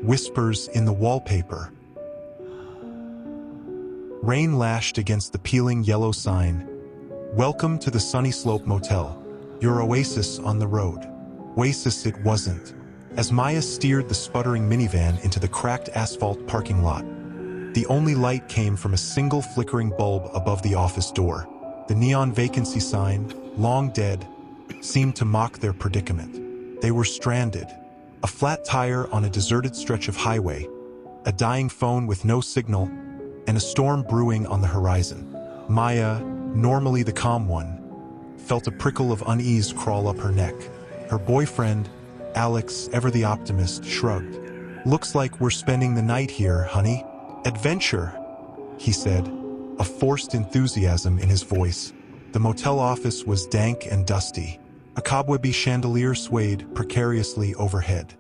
whispers in the wallpaper. Rain lashed against the peeling yellow sign. Welcome to the Sunnyslope Motel, your oasis on the road. Oasis it wasn't, as Maya steered the sputtering minivan into the cracked asphalt parking lot. The only light came from a single flickering bulb above the office door. The neon vacancy sign, long dead, seemed to mock their predicament. They were stranded. A flat tire on a deserted stretch of highway, a dying phone with no signal, and a storm brewing on the horizon. Maya, normally the calm one, felt a prickle of unease crawl up her neck. Her boyfriend, Alex, ever the optimist, shrugged. Looks like we're spending the night here, honey. Adventure, he said, a forced enthusiasm in his voice. The motel office was dank and dusty. A cobwebby chandelier swayed precariously overhead.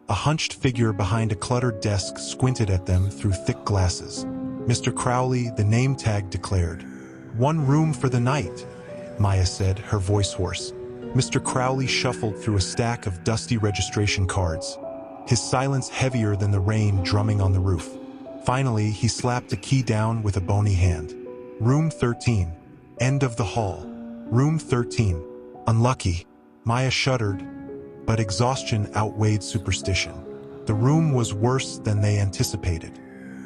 A hunched figure behind a cluttered desk squinted at them through thick glasses. Mr. Crowley, the name tag declared. "One room for the night," Maya said, her voice hoarse. Mr. Crowley shuffled through a stack of dusty registration cards, his silence heavier than the rain drumming on the roof. Finally, he slapped a key down with a bony hand. Room 13. End of the hall. Room 13. Unlucky. Maya shuddered, but exhaustion outweighed superstition. The room was worse than they anticipated.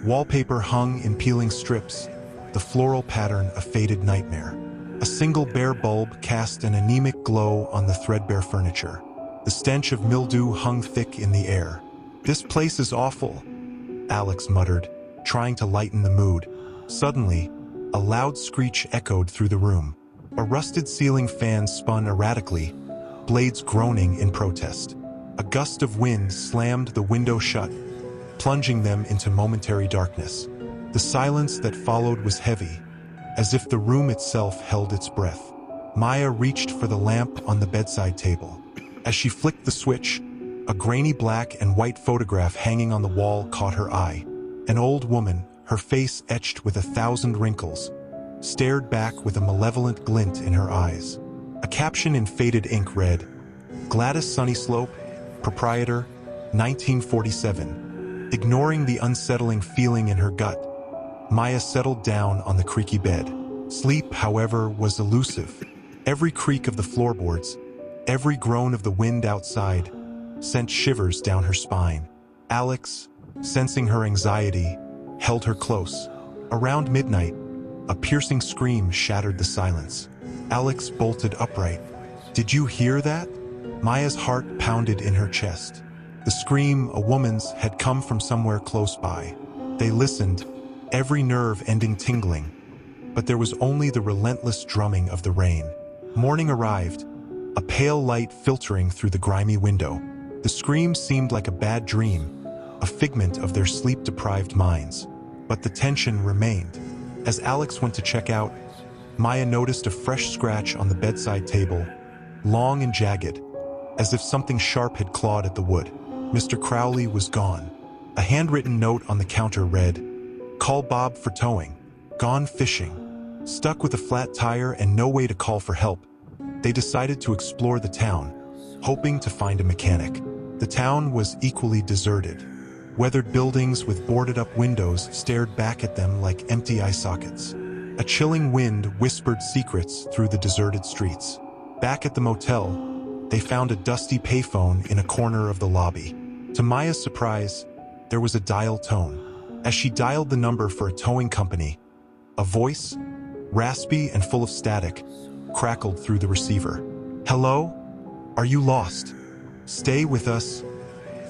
Wallpaper hung in peeling strips, the floral pattern a faded nightmare. A single bare bulb cast an anemic glow on the threadbare furniture. The stench of mildew hung thick in the air. "This place is awful," Alex muttered, trying to lighten the mood. Suddenly, a loud screech echoed through the room. A rusted ceiling fan spun erratically, blades groaning in protest. A gust of wind slammed the window shut, plunging them into momentary darkness. The silence that followed was heavy, as if the room itself held its breath. Maya reached for the lamp on the bedside table. As she flicked the switch, a grainy black and white photograph hanging on the wall caught her eye. An old woman, her face etched with 1,000 wrinkles, stared back with a malevolent glint in her eyes. A caption in faded ink read, "Gladys Sunnyslope, proprietor, 1947. Ignoring the unsettling feeling in her gut, Maya settled down on the creaky bed. Sleep, however, was elusive. Every creak of the floorboards, every groan of the wind outside, sent shivers down her spine. Alex, sensing her anxiety, held her close. Around midnight, a piercing scream shattered the silence. Alex bolted upright. "Did you hear that?" Maya's heart pounded in her chest. The scream, a woman's, had come from somewhere close by. They listened, every nerve ending tingling, but there was only the relentless drumming of the rain. Morning arrived, a pale light filtering through the grimy window. The scream seemed like a bad dream, a figment of their sleep-deprived minds. But the tension remained. As Alex went to check out, Maya noticed a fresh scratch on the bedside table, long and jagged, as if something sharp had clawed at the wood. Mr. Crowley was gone. A handwritten note on the counter read, "Call Bob for towing. Gone fishing." Stuck with a flat tire and no way to call for help, they decided to explore the town, hoping to find a mechanic. The town was equally deserted. Weathered buildings with boarded-up windows stared back at them like empty eye sockets. A chilling wind whispered secrets through the deserted streets. Back at the motel, they found a dusty payphone in a corner of the lobby. To Maya's surprise, there was a dial tone. As she dialed the number for a towing company, a voice, raspy and full of static, crackled through the receiver. "Hello? Are you lost? Stay with us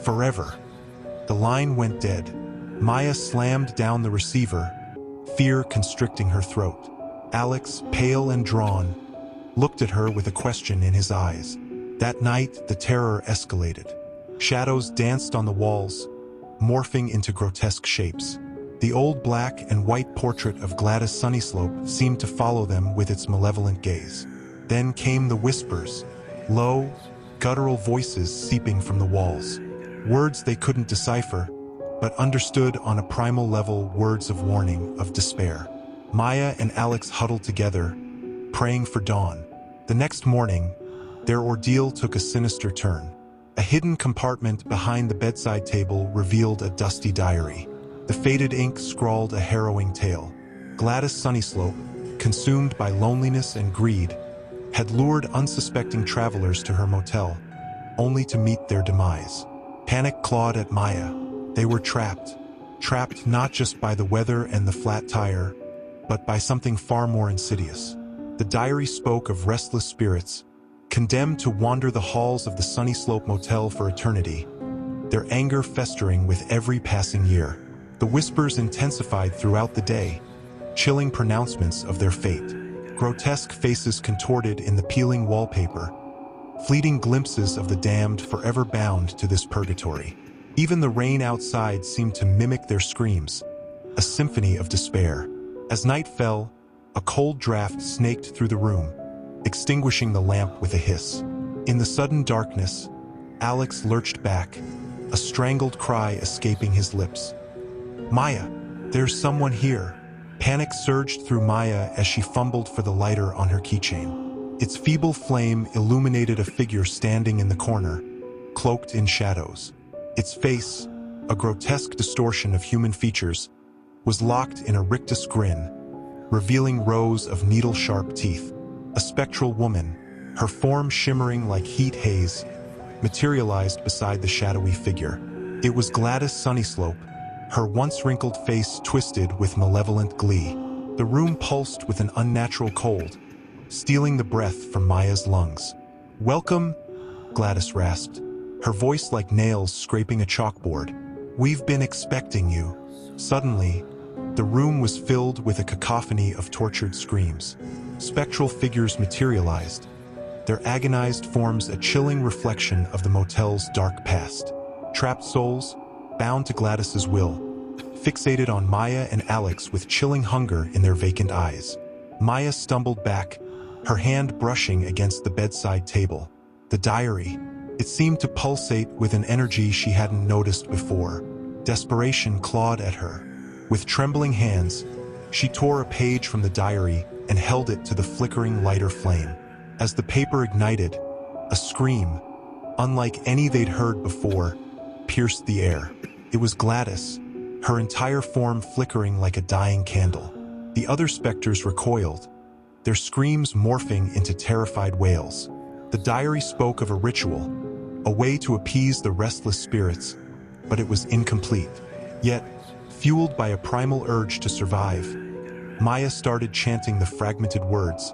forever." The line went dead. Maya slammed down the receiver, fear constricting her throat. Alex, pale and drawn, looked at her with a question in his eyes. That night, the terror escalated. Shadows danced on the walls, morphing into grotesque shapes. The old black and white portrait of Gladys Sunnyslope seemed to follow them with its malevolent gaze. Then came the whispers, low, guttural voices seeping from the walls. Words they couldn't decipher, but understood on a primal level, words of warning, of despair. Maya and Alex huddled together, praying for dawn. The next morning, their ordeal took a sinister turn. A hidden compartment behind the bedside table revealed a dusty diary. The faded ink scrawled a harrowing tale. Gladys Sunnyslope, consumed by loneliness and greed, had lured unsuspecting travelers to her motel, only to meet their demise. Panic clawed at Maya. They were trapped. Trapped not just by the weather and the flat tire, but by something far more insidious. The diary spoke of restless spirits, condemned to wander the halls of the Sunnyslope Motel for eternity, their anger festering with every passing year. The whispers intensified throughout the day, chilling pronouncements of their fate. Grotesque faces contorted in the peeling wallpaper, fleeting glimpses of the damned forever bound to this purgatory. Even the rain outside seemed to mimic their screams, a symphony of despair. As night fell, a cold draft snaked through the room, extinguishing the lamp with a hiss. In the sudden darkness, Alex lurched back, a strangled cry escaping his lips. "Maya, there's someone here." Panic surged through Maya as she fumbled for the lighter on her keychain. Its feeble flame illuminated a figure standing in the corner, cloaked in shadows. Its face, a grotesque distortion of human features, was locked in a rictus grin, revealing rows of needle-sharp teeth. A spectral woman, her form shimmering like heat haze, materialized beside the shadowy figure. It was Gladys Sunnyslope, her once wrinkled face twisted with malevolent glee. The room pulsed with an unnatural cold, stealing the breath from Maya's lungs. "Welcome," Gladys rasped, her voice like nails scraping a chalkboard. "We've been expecting you." Suddenly, the room was filled with a cacophony of tortured screams. Spectral figures materialized, their agonized forms a chilling reflection of the motel's dark past. Trapped souls, bound to Gladys's will, fixated on Maya and Alex with chilling hunger in their vacant eyes. Maya stumbled back, her hand brushing against the bedside table. The diary. It seemed to pulsate with an energy she hadn't noticed before. Desperation clawed at her. With trembling hands, she tore a page from the diary and held it to the flickering lighter flame. As the paper ignited, a scream, unlike any they'd heard before, pierced the air. It was Gladys, her entire form flickering like a dying candle. The other specters recoiled, their screams morphing into terrified wails. The diary spoke of a ritual, a way to appease the restless spirits, but it was incomplete. Yet, fueled by a primal urge to survive, Maya started chanting the fragmented words,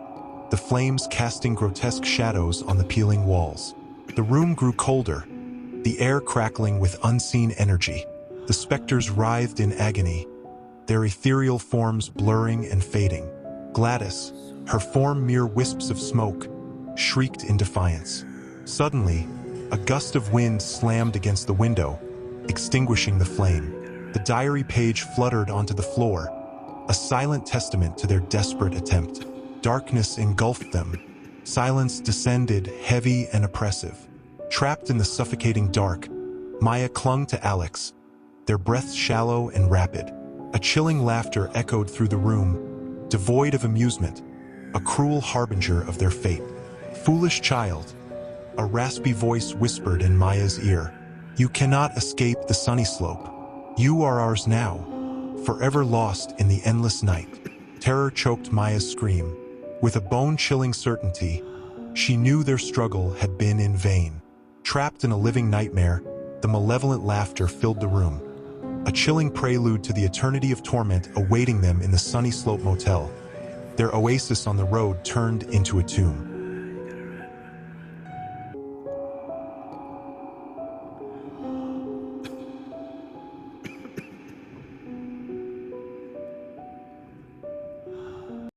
the flames casting grotesque shadows on the peeling walls. The room grew colder, the air crackling with unseen energy. The specters writhed in agony, their ethereal forms blurring and fading. Gladys, her form mere wisps of smoke, shrieked in defiance. Suddenly, a gust of wind slammed against the window, extinguishing the flame. The diary page fluttered onto the floor, a silent testament to their desperate attempt. Darkness engulfed them. Silence descended, heavy and oppressive. Trapped in the suffocating dark, Maya clung to Alex, their breaths shallow and rapid. A chilling laughter echoed through the room, devoid of amusement, a cruel harbinger of their fate. "Foolish child," a raspy voice whispered in Maya's ear. "You cannot escape the Sunnyslope. You are ours now, forever lost in the endless night." Terror choked Maya's scream. With a bone-chilling certainty, she knew their struggle had been in vain. Trapped in a living nightmare, the malevolent laughter filled the room, a chilling prelude to the eternity of torment awaiting them in the Sunnyslope Motel. Their oasis on the road turned into a tomb.